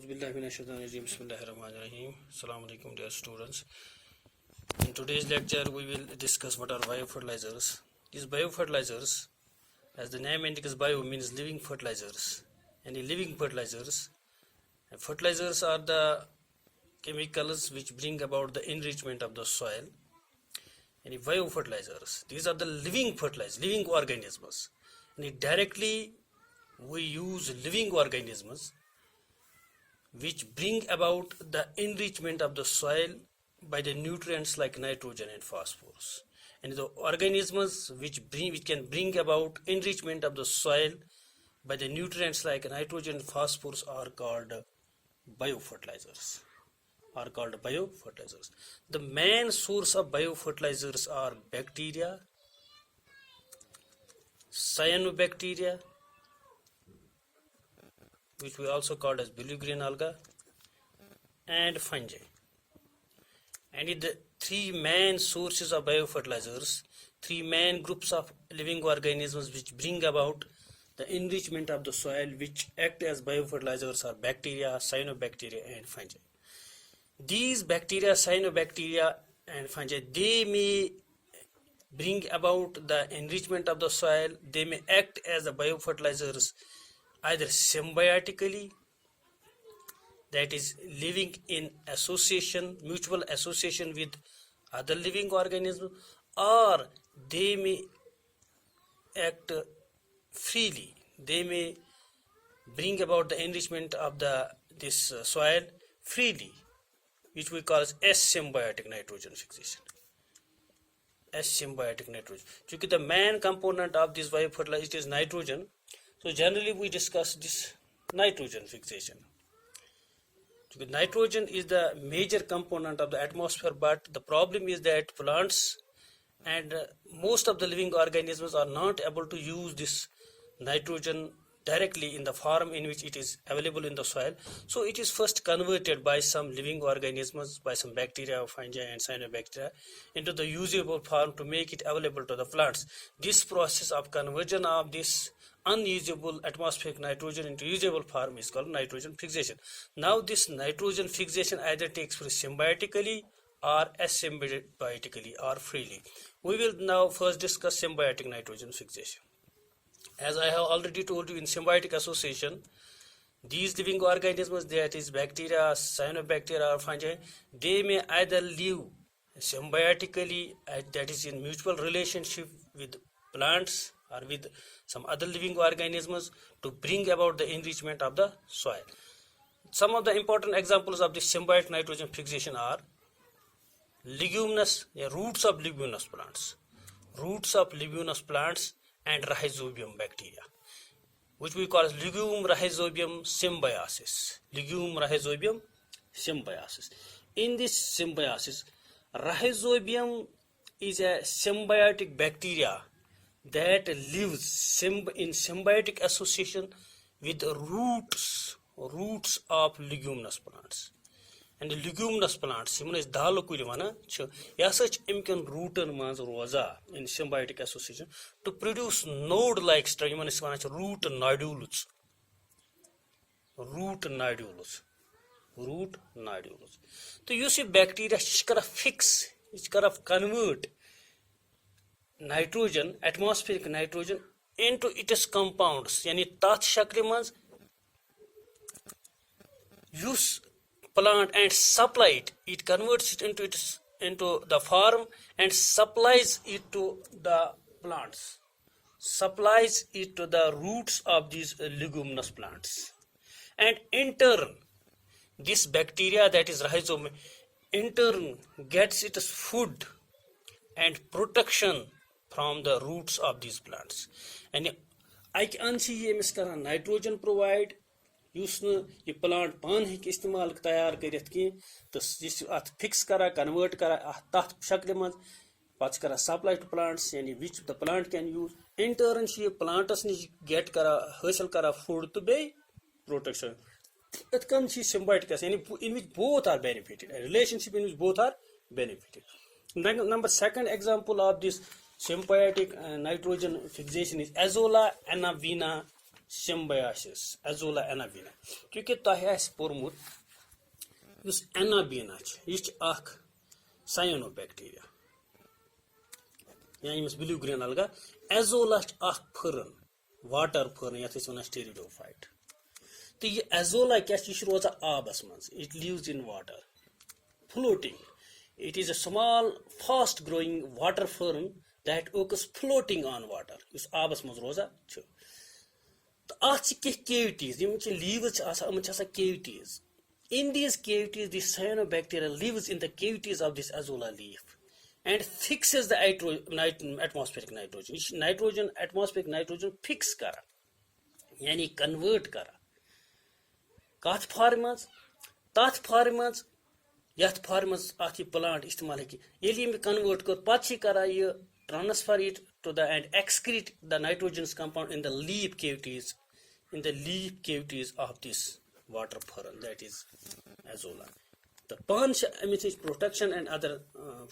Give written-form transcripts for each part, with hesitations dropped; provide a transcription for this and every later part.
Bismillahirrahmanirrahim. Assalamu alaikum dear students. In today's lecture we will discuss what are biofertilizers. These biofertilizers, as the name indicates, bio means living fertilizers. Any living fertilizers. And fertilizers are the chemicals which bring about the enrichment of the soil. Any biofertilizers, these are the living fertilizers, living organisms. And directly we use living organisms which bring about the enrichment of the soil by the nutrients like nitrogen and phosphorus. And the organisms which can bring about enrichment of the soil by the nutrients like nitrogen and phosphorus are called biofertilizers. The main source of biofertilizers are bacteria, cyanobacteria, which we also call as blue-green alga, and fungi. And in the three main sources of biofertilizers, three main groups of living organisms which bring about the enrichment of the soil, which act as biofertilizers, are bacteria, cyanobacteria, and fungi. These bacteria, cyanobacteria, and fungi, they may bring about the enrichment of the soil. They may act as the biofertilizers either symbiotically, that is living in association, mutual association with other living organisms, or they may act freely. They may bring about the enrichment of this soil freely, which we call as asymbiotic nitrogen fixation. Asymbiotic nitrogen. Because the main component of this biofertilizer is nitrogen, so generally we discuss this nitrogen fixation. Because nitrogen is the major component of the atmosphere, but the problem is that plants and most of the living organisms are not able to use this nitrogen directly in the form in which it is available in the soil. So it is first converted by some living organisms, by some bacteria, fungi, and cyanobacteria, into the usable form to make it available to the plants. This process of conversion of this unusable atmospheric nitrogen into usable form is called nitrogen fixation. Now this nitrogen fixation either takes place symbiotically or asymbiotically or freely. We will now first discuss symbiotic nitrogen fixation. As I have already told you, in symbiotic association, these living organisms, that is bacteria, cyanobacteria, or fungi, they may either live symbiotically, that is in mutual relationship with plants or with some other living organisms, to bring about the enrichment of the soil. Some of the important examples of this symbiotic nitrogen fixation are roots of leguminous plants, and rhizobium bacteria, which we call as legume rhizobium symbiosis. In this symbiosis, rhizobium is a symbiotic bacteria that lives in symbiotic association with roots of leguminous plants. And the leguminous plants, dalo kulivana, yasach imkan rooten mans roza in symbiotic association to produce node-like structure, root nodules. So you see bacteria which convert nitrogen, atmospheric nitrogen, into its compounds. Yani tat shakli mans use plant and supply it. It converts it into the form and supplies it to the plants, supplies it to the roots of these leguminous plants. And in turn, this bacteria, that is rhizome, in turn gets its food and protection from the roots of these plants. And I can see nitrogen provide. Yus ये plant पान है कि इस्तेमाल तैयार करित की तो अत फिक्स करा कन्वर्ट करा तथ शक्ल मज पच करा सप्लाई टू प्लांट्स, यानी which the plant can use. In turn ये प्लांटस निश गेट करा हासिल करा फूड तो बे protection. It comes symbiotic, in which both are benefited, a relationship in which both are benefited. Number second example of this symbiotic nitrogen fixation is Azolla anavina symbiosis azolla anabina क्योंकि तोह आसि पोरमुत use anabina यह अख cyanobacteria या यमस blue green alga azolla अख fern water fern यथ one pteridophyte तो यह azolla क्या रोजा आबस मज it lives in water floating it is a small fast growing water fern that occurs floating on water इस आबस मज रोजा छ तो आछ के cavities यम छ leaves आसा हम छ cavities in these cavities the cyanobacteria lives in the cavities of this azolla leaf and fixes the atmospheric nitrogen इस nitrogen atmospheric nitrogen fix करा यानी convert करा कथ फॉर्म मज तथ फॉर्म मज यथ फॉर्म मज अथ प्लांट इस्तेमाल हेकि यदि यम कन्वर्ट कर पछ करा ये transfer it to the and excrete the nitrogenous compound in the leaf cavities of this water fern that is azolla the pan protection and other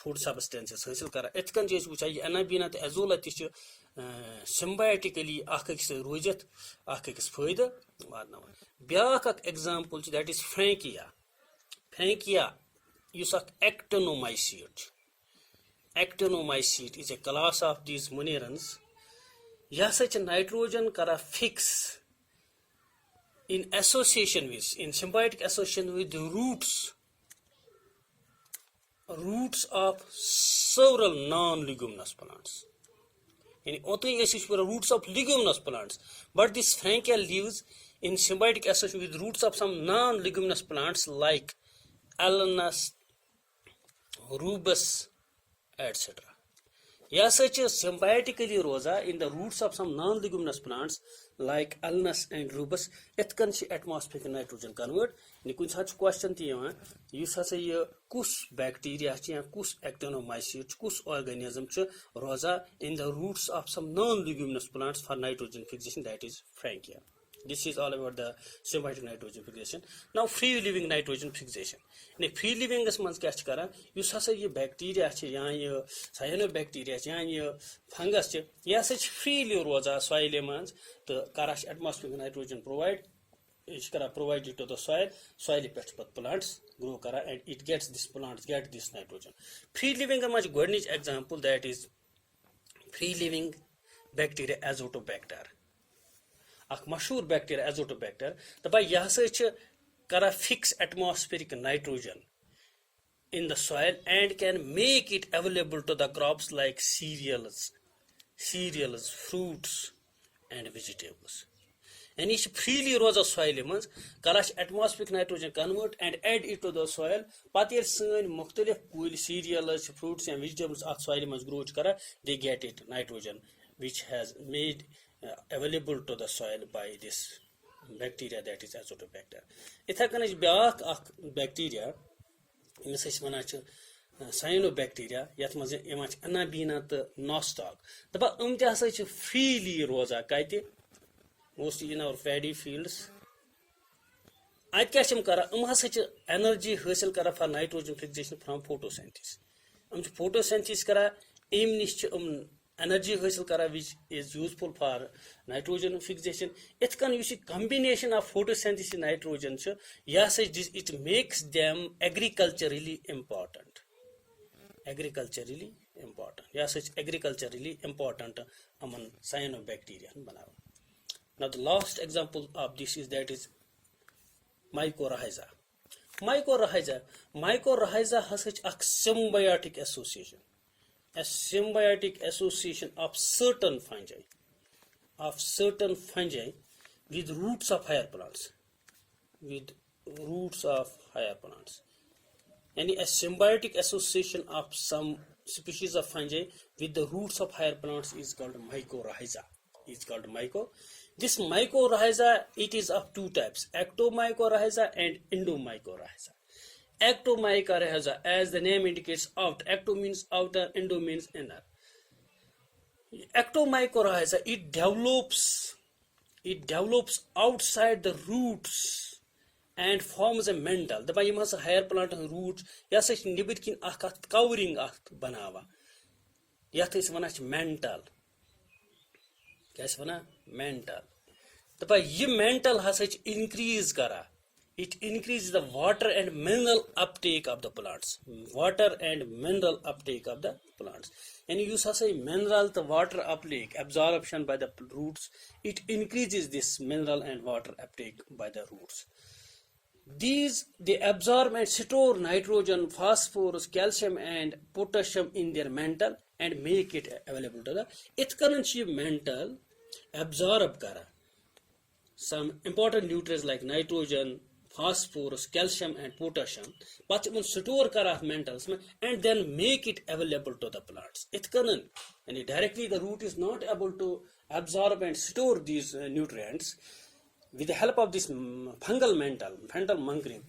food substances hasil kara etkan je wucha ye anabina te azolla ti symbiotically akakis rojat akakis fayda wadna byak ak example that is Frankia yus ak actinomycete is a class of these monerans यह सच nitrogen kara fix in symbiotic association with the roots of several non-leguminous plants yani otai is roots of leguminous plants but this Frankia lives in symbiotic association with roots of some non-leguminous plants like Alnus, rubus, etc. यह सच symbiotically rosa in the roots of some non-leguminous plants like Alnus and rubus etkan atmospheric nitrogen convert ni kun sach question ti yawan yus hasa ye kus bacteria ch ya kus actinomycete kus organism ch rosa in the roots of some non-leguminous plants for nitrogen fixation that is Frankia. This is all about the symbiotic nitrogen fixation. Now free living nitrogen fixation. Ne free living as mans kya kara yus hasa ye bacteria ch ya ye cyanobacteria ch ya ye fungus ch ya sach freely roza soil mans to karash atmospheric nitrogen provide it to the soil pet plants grow kara and it gets this plants get this nitrogen. Free living a much godnich example that is free living bacteria azotobacter अख मशहूर bacteria Azotobacter दपा यह करा fix atmospheric nitrogen in the soil and can make it available to the crops like cereals, fruits and vegetables. And it freely rose of soil mans kalash atmospheric nitrogen convert and add it to the soil patir sun mukhtalif kul cereals, fruits and vegetables at soil mans grow kara they get it nitrogen which has made available to the soil by this bacteria that is azotobacter. Itha kana byak bacteria इस one cyanobacteria यथ मज anabina तो nostoc दपा तह freely रोजा कत mostly in our paddy fields अत क्या करा हसा energy हासिल करा for nitrogen fixation from photosynthesis photosynthesis करा अम निश energy हासिल करा which is useful for nitrogen fixation ith kan combination of photosynthesis and nitrogen it makes them agriculturally important among cyanobacteria. Now the last example of this is that is mycorrhiza has a symbiotic association, a symbiotic association of certain fungi with roots of higher plants, and a symbiotic association of some species of fungi with the roots of higher plants is called mycorrhiza. This mycorrhiza, it is of two types, ectomycorrhiza and endomycorrhiza. Ectomycorrhiza, as the name indicates, ecto means outer, endo means inner. Ectomycorrhiza, it develops outside the roots and forms a mantle. The by higher plant roots, yes, it's nibitkin covering banawa. Yat is one mantle. Mantle. दपा ये mental हसा increase करा. It increases the water and mineral uptake of the plants. Water and mineral uptake of the plants. And you say mineral the water uptake absorption by the roots. It increases this mineral and water uptake by the roots. These they absorb and store nitrogen, phosphorus, calcium, and potassium in their mantle and make it available to the. It currently mantle absorb kara some important nutrients like nitrogen, phosphorus, calcium, and potassium, but store kara mantles and then make it available to the plants. It can and directly the root is not able to absorb and store these nutrients. With the help of this fungal mantle mongering,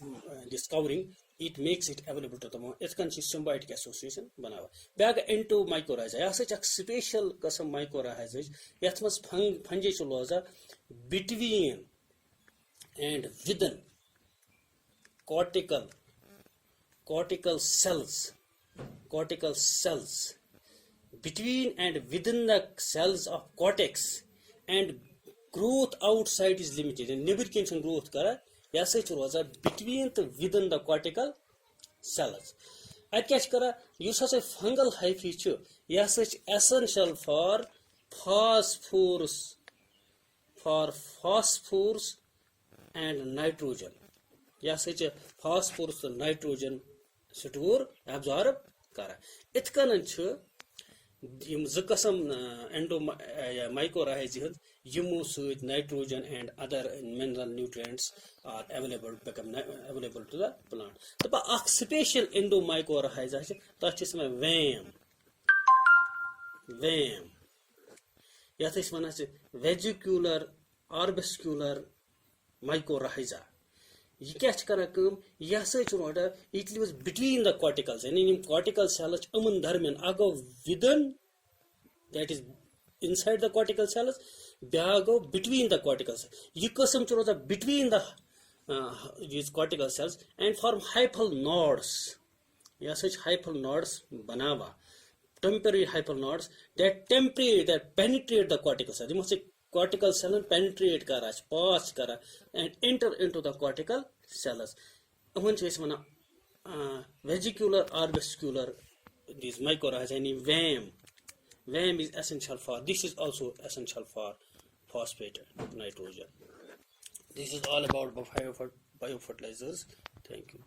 this covering, it makes it available to the more. It can symbiotic association. Banawa. Back into mycorrhiza. Such a special custom mycorrhiza. It must fungi between and within cortical cells. Between and within the cells of cortex and growth outside is limited and never can growth kara between the within the cortical cells. I catch kara use as a fungal hyphae yes essential for phosphorus and nitrogen. Yes such a phosphorus and nitrogen store absorb kara. It can mycorrhizae nitrogen and other mineral nutrients are become available to the plant. The special endomycorrhiza that is my VAM. That is one vesicular arbuscular mycorrhiza. You catch karakam, yasach water, it lives between the corticals, and in cortical cells, ago within, that is inside the cortical cells, biago between the corticals. Yukosum chorosa between the these cortical cells and form hyphal nodes. Yasach hyphal nodes banava. Temporary hyphal nodes that penetrate the cortical cells. You must say cortical cell penetrate kara, pass kara, and enter into the cortical cells. Vesicular arbuscular these mycorrhizae and VAM. VAM is essential for this is also essential for phosphate nitrogen. This is all about biofertilizers. Thank you.